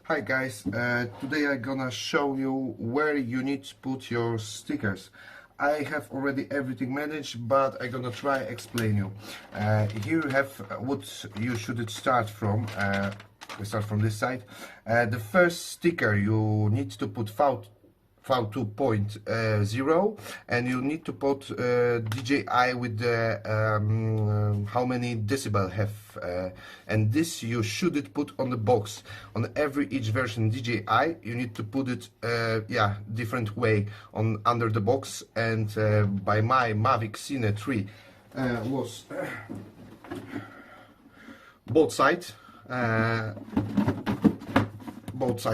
Hi guys, today I'm gonna show you where you need to put your stickers. I have already everything managed, but I'm gonna try explain you. Here you have what you should start from. We start from this side. The first sticker you need to put V2.0 and you need to put DJI with the how many decibel have and this you shouldn't put on the box. On each version DJI you need to put it different way on under the box, and by my Mavic Cine 3 was both sides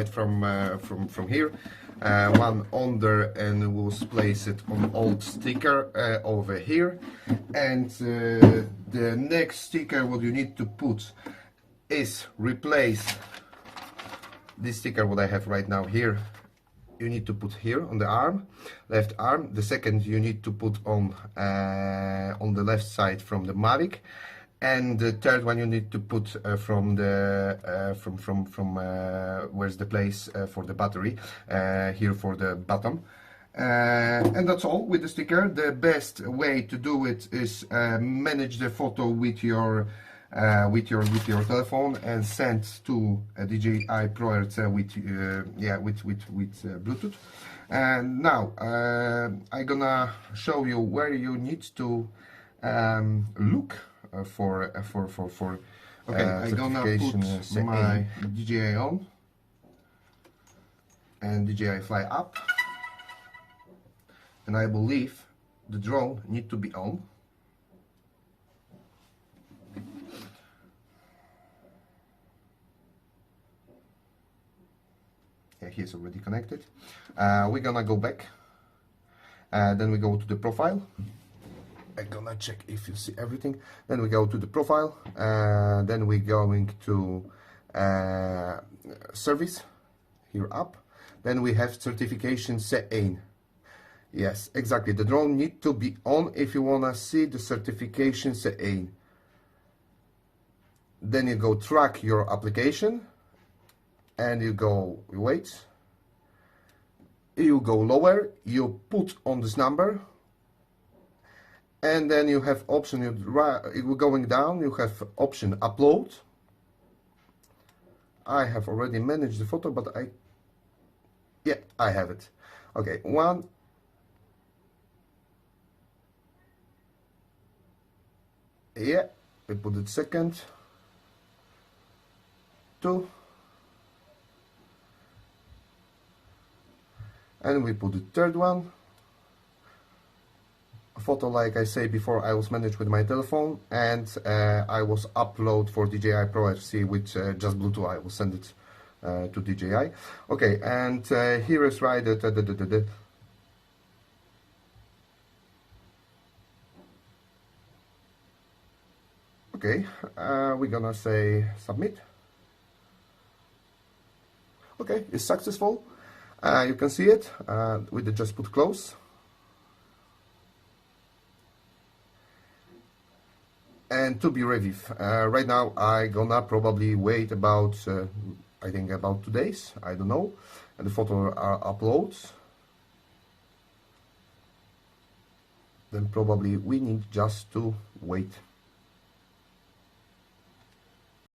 from here. One under, and we'll place it on old sticker over here, and the next sticker what you need to put is replace this sticker what I have right now here. You need to put here on the arm, left arm. The second you need to put on the left side from the Mavic, and the third one you need to put from the where's the place for the battery, here for the bottom, and that's all with the sticker. The best way to do it is manage the photo with your telephone and send to a DJI Pro with Bluetooth. And now I'm gonna show you where you need to look for okay, I'm gonna put my DJI on and DJI fly up, and I believe the drone need to be on. Yeah, he's already connected. We're gonna go back, then we go to the profile. I'm gonna check if you see everything. Then we go to the profile, then we're going to service, here up. Then we have certification Cine. Yes, exactly. The drone need to be on if you wanna see the certification Cine. Then you go track your application, and you go wait. You go lower. You put on this number. And then you have option, you're going down, you have option upload. I have already managed the photo, but I have it. Okay, one. Yeah, we put it second. Two. And we put the third one. Photo, like I say before, I was managed with my telephone, and I was upload for DJI Pro FC with just Bluetooth. I will send it to DJI. Okay, and here is right okay, we're gonna say submit. Okay, it's successful. You can see it with the just put close. And to be ready, right now I gonna probably wait about I think about 2 days, I don't know, and the photo are uploads. Then probably we need just to wait.